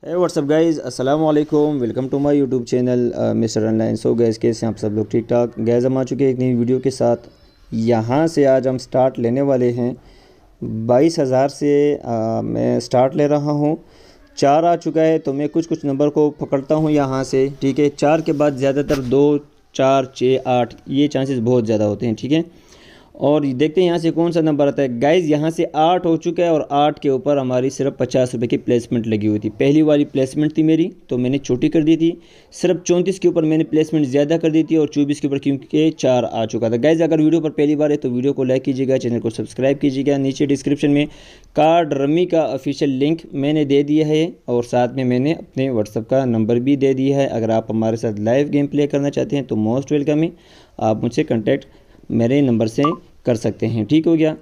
है WhatsApp guys, अस्सलाम वालेकुम। Welcome to my YouTube channel mister online. So guys कैसे हैं आप सब लोग? ठीक ठाक गैस, हम आ चुके हैं एक नई वीडियो के साथ। यहाँ से आज हम स्टार्ट लेने वाले हैं 22,000 से। मैं स्टार्ट ले रहा हूँ। 4 आ चुका है तो मैं कुछ कुछ नंबर को पकड़ता हूँ यहाँ से। ठीक है, 4 के बाद ज़्यादातर 2, 4, 6, 8 ये चांसेस बहुत ज़्यादा होते हैं। ठीक है, और देखते हैं यहाँ से कौन सा नंबर आता है। गाइज़ यहाँ से 8 हो चुका है और 8 के ऊपर हमारी सिर्फ 50 रुपये की प्लेसमेंट लगी हुई थी। पहली वाली प्लेसमेंट थी मेरी तो मैंने छोटी कर दी थी। सिर्फ 34 के ऊपर मैंने प्लेसमेंट ज़्यादा कर दी थी और 24 के ऊपर क्योंकि 4 आ चुका था। गाइज़ अगर वीडियो पर पहली बार है तो वीडियो को लाइक कीजिएगा, चैनल को सब्सक्राइब कीजिएगा। नीचे डिस्क्रिप्शन में कार्ड रमी का ऑफिशियल लिंक मैंने दे दिया है और साथ में मैंने अपने व्हाट्सअप का नंबर भी दे दिया है। अगर आप हमारे साथ लाइव गेम प्ले करना चाहते हैं तो मोस्ट वेलकम है, आप मुझसे कॉन्टैक्ट मेरे नंबर से कर सकते हैं। ठीक हो गया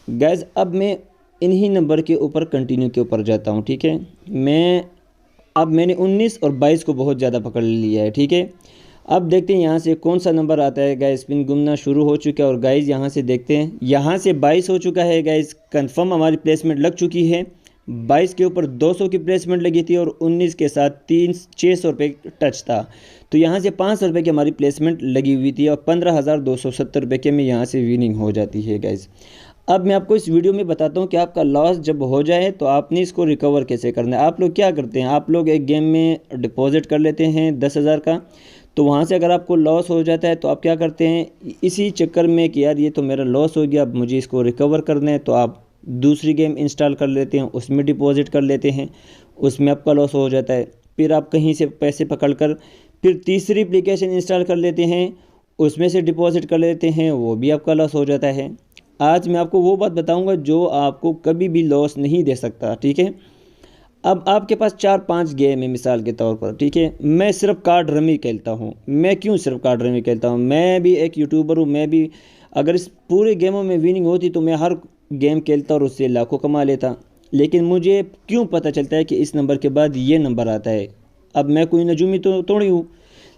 गैस, अब मैं इन्हीं नंबर के ऊपर कंटिन्यू के ऊपर जाता हूँ। ठीक है, मैंने 19 और 22 को बहुत ज़्यादा पकड़ लिया है। ठीक है, अब देखते हैं यहाँ से कौन सा नंबर आता है। गाइस स्पिन घूमना शुरू हो चुका है और गाइस यहाँ से देखते हैं, यहाँ से 22 हो चुका है। गाइस कंफर्म हमारी प्लेसमेंट लग चुकी है। 22 के ऊपर 200 की प्लेसमेंट लगी थी और 19 के साथ 600 रुपये टच था। तो यहाँ से 500 रुपये की हमारी प्लेसमेंट लगी हुई थी और 15,270 रुपये के में यहाँ से विनिंग हो जाती है। गाइस अब मैं आपको इस वीडियो में बताता हूँ कि आपका लॉस जब हो जाए तो आपने इसको रिकवर कैसे करना है। आप लोग क्या करते हैं, आप लोग एक गेम में डिपॉजिट कर लेते हैं 10,000 का। तो वहाँ से अगर आपको लॉस हो जाता है तो आप क्या करते हैं, इसी चक्कर में कि यार ये तो मेरा लॉस हो गया, अब मुझे इसको रिकवर करना है, तो आप दूसरी गेम इंस्टॉल कर लेते हैं, उसमें डिपॉजिट कर लेते हैं, उसमें आपका लॉस हो जाता है। फिर आप कहीं से पैसे पकड़ कर फिर तीसरी एप्लीकेशन इंस्टॉल कर लेते हैं, उसमें से डिपॉजिट कर लेते हैं, वो भी आपका लॉस हो जाता है। आज मैं आपको वो बात बताऊंगा जो आपको कभी भी लॉस नहीं दे सकता। ठीक है, अब आपके पास 4-5 गेम है मिसाल के तौर पर। ठीक है, मैं सिर्फ कार्ड रमी खेलता हूँ। मैं क्यों सिर्फ कार्ड रमी खेलता हूँ, मैं भी एक यूट्यूबर हूँ। मैं भी अगर इस पूरे गेमों में विनिंग होती तो मैं हर गेम खेलता और उससे लाखों कमा लेता। लेकिन मुझे क्यों पता चलता है कि इस नंबर के बाद ये नंबर आता है। अब मैं कोई नजूमी तो थोड़ी हूँ,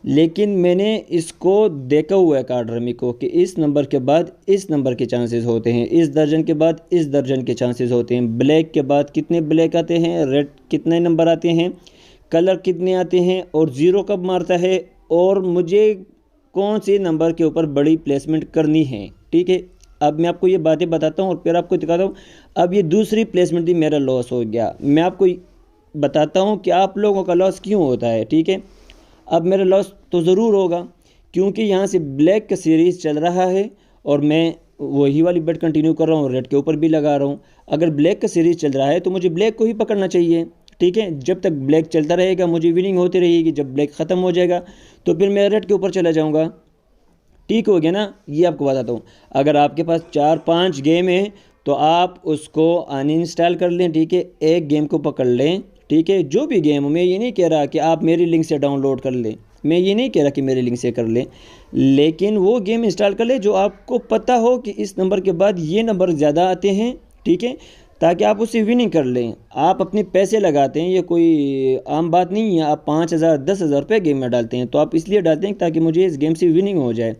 लेकिन मैंने इसको देखा हुआ है कार्ड रमी को कि इस नंबर के बाद इस नंबर के चांसेस होते हैं, इस दर्जन के बाद इस दर्जन के चांसेस होते हैं, ब्लैक के बाद कितने ब्लैक आते हैं, रेड कितने नंबर आते हैं, कलर कितने आते हैं और ज़ीरो कब मारता है, और मुझे कौन से नंबर के ऊपर बड़ी प्लेसमेंट करनी है। ठीक है, अब मैं आपको ये बातें बताता हूँ और फिर आपको दिखाता हूँ। अब ये दूसरी प्लेसमेंट थी, मेरा लॉस हो गया। मैं आपको बताता हूँ कि आप लोगों का लॉस क्यों होता है। ठीक है, अब मेरा लॉस तो ज़रूर होगा क्योंकि यहाँ से ब्लैक का सीरीज़ चल रहा है और मैं वही वाली बेट कंटिन्यू कर रहा हूँ, रेड के ऊपर भी लगा रहा हूँ। अगर ब्लैक का सीरीज़ चल रहा है तो मुझे ब्लैक को ही पकड़ना चाहिए। ठीक है, जब तक ब्लैक चलता रहेगा मुझे विनिंग होती रहेगी। जब ब्लैक ख़त्म हो जाएगा तो फिर मैं रेड के ऊपर चला जाऊँगा। ठीक हो गया ना, ये आपको बताता हूँ। अगर आपके पास 4-5 गेम है तो आप उसको अनइंस्टॉल कर लें। ठीक है, एक गेम को पकड़ लें। ठीक है, जो भी गेम, मैं ये नहीं कह रहा कि आप मेरी लिंक से डाउनलोड कर लें, मैं ये नहीं कह रहा कि मेरी लिंक से कर लें, लेकिन वो गेम इंस्टॉल कर ले जो आपको पता हो कि इस नंबर के बाद ये नंबर ज़्यादा आते हैं। ठीक है, ताकि आप उससे विनिंग कर लें। आप अपने पैसे लगाते हैं, ये कोई आम बात नहीं है। आप 5,000 10,000 रुपये गेम में डालते हैं तो आप इसलिए डालते हैं ताकि मुझे इस गेम से विनिंग हो जाए।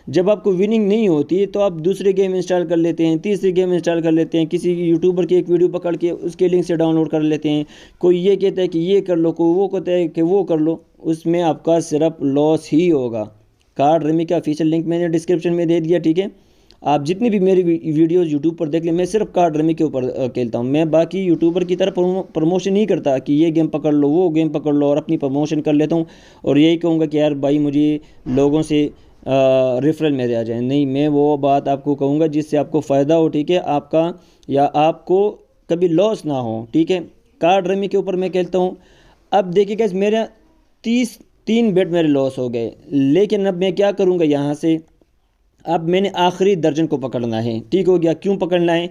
जब आपको विनिंग नहीं होती तो आप दूसरे गेम इंस्टॉल कर लेते हैं, तीसरी गेम इंस्टॉल कर लेते हैं, किसी यूट्यूबर की एक वीडियो पकड़ के उसके लिंक से डाउनलोड कर लेते हैं। कोई ये कहता है कि ये कर लो, कोई वो कहता है कि वो कर लो, उसमें आपका सिर्फ लॉस ही होगा। कार्ड रमी का ऑफिशियल लिंक मैंने डिस्क्रिप्शन में दे दिया। ठीक है, आप जितनी भी मेरी वीडियोस यूट्यूब पर देख लें, मैं सिर्फ कार्ड रमी के ऊपर खेलता हूँ। मैं बाकी यूट्यूबर की तरह प्रमोशन नहीं करता कि ये गेम पकड़ लो, वो गेम पकड़ लो, और अपनी प्रमोशन कर लेता हूँ और यही कहूँगा कि यार भाई मुझे लोगों से रेफरल में आ जाए। नहीं, मैं वो बात आपको कहूँगा जिससे आपको फ़ायदा हो। ठीक है, आपका या आपको कभी लॉस ना हो। ठीक है, कार्ड रमी के ऊपर मैं खेलता हूँ। अब देखिए गाइस, मेरा 3 बेट मेरे लॉस हो गए, लेकिन अब मैं क्या करूँगा, यहाँ से अब मैंने आखिरी दर्जन को पकड़ना है। ठीक हो गया, क्यों पकड़ना है,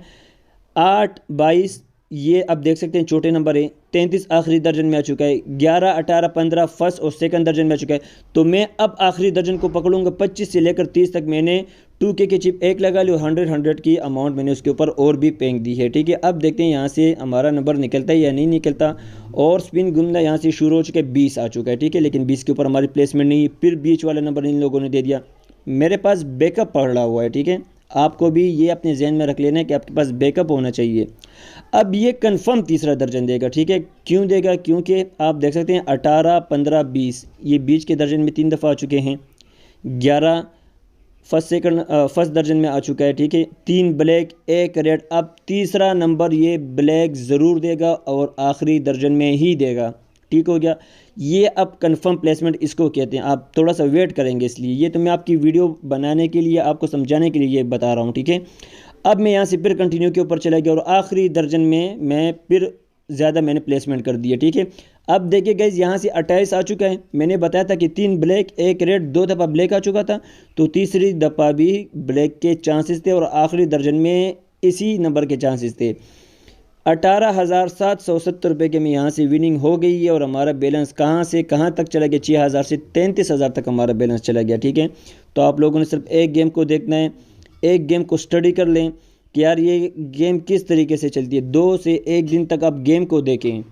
8, 22 ये अब देख सकते हैं छोटे नंबर है। 33 आखिरी दर्जन में आ चुका है। 11, 18, 15 फर्स्ट और सेकंड दर्जन में आ चुका है। तो मैं अब आखिरी दर्जन को पकड़ूंगा। 25 से लेकर 30 तक मैंने 2K की चिप एक लगा ली और 100 की अमाउंट मैंने उसके ऊपर और भी फेंक दी है। ठीक है, अब देखते हैं यहाँ से हमारा नंबर निकलता है या नहीं निकलता। और स्पिन घूमना यहाँ से शुरू हो चुका है, 20 आ चुका है। ठीक है, लेकिन 20 के ऊपर हमारी प्लेसमेंट नहीं है। फिर बीच वाला नंबर इन लोगों ने दे दिया। मेरे पास बैकअप पड़ा हुआ है। ठीक है, आपको भी ये अपने जहन में रख लेना है कि आपके पास बैकअप होना चाहिए। अब ये कंफर्म तीसरा दर्जन देगा, ठीक है। क्यों देगा? क्योंकि आप देख सकते हैं 18, 15, 20 ये बीच के दर्जन में 3 दफ़ा आ चुके हैं। 11 फर्स्ट दर्जन में आ चुका है, ठीक है। 3 ब्लैक 1 रेड। अब तीसरा नंबर ये ब्लैक ज़रूर देगा और आखिरी दर्जन में ही देगा, ठीक हो गया। ये अब कंफर्म प्लेसमेंट इसको कहते हैं। आप थोड़ा सा वेट करेंगे, इसलिए ये तो मैं आपकी वीडियो बनाने के लिए, आपको समझाने के लिए ये बता रहा हूँ, ठीक है। अब मैं यहाँ से फिर कंटिन्यू के ऊपर चला गया और आखिरी दर्जन में मैं फिर ज़्यादा मैंने प्लेसमेंट कर दिया, ठीक है। अब देखिए गाइस, यहाँ से 28 आ चुका है। मैंने बताया था कि 3 ब्लैक 1 रेड, 2 दफ़ा ब्लैक आ चुका था, तो तीसरी दफ़ा भी ब्लैक के चांसेस थे और आखिरी दर्जन में इसी नंबर के चांसेस थे। 18,770 रुपये के में यहाँ से विनिंग हो गई है और हमारा बैलेंस कहाँ से कहाँ तक चला गया? 6,000 से 33,000 तक हमारा बैलेंस चला गया, ठीक है। तो आप लोगों ने सिर्फ एक गेम को देखना है, एक गेम को स्टडी कर लें कि यार ये गेम किस तरीके से चलती है। 2 से 1 दिन तक आप गेम को देखें,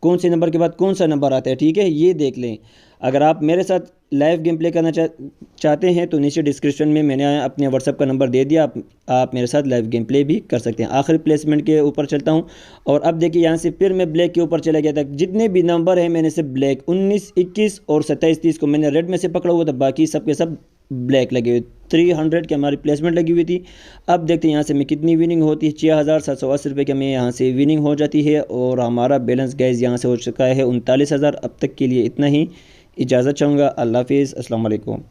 कौन से नंबर के बाद कौन सा नंबर आता है, ठीक है, ये देख लें। अगर आप मेरे साथ लाइव गेम प्ले करना चाहते हैं तो नीचे डिस्क्रिप्शन में मैंने अपने व्हाट्सएप का नंबर दे दिया, आप मेरे साथ लाइव गेम प्ले भी कर सकते हैं। आखिरी प्लेसमेंट के ऊपर चलता हूं और अब देखिए यहाँ से फिर मैं ब्लैक के ऊपर चला गया था। जितने भी नंबर हैं मैंने से ब्लैक 19, 21 और 27, 30 को मैंने रेड में से पकड़ा हुआ था, बाकी सब के सब ब्लैक लगे हुए। 300 की हमारी प्लेसमेंट लगी हुई थी। अब देखते हैं यहाँ से मैं कितनी विनिंग होती है। 6,780 रुपये की हमें यहाँ से विनिंग हो जाती है और हमारा बैलेंस गैस यहाँ से हो चुका है 39,000। अब तक के लिए इतना ही, इजाज़त चाहूँगा। अल्लाह हाफिज़, अस्सलाम वालेकुम।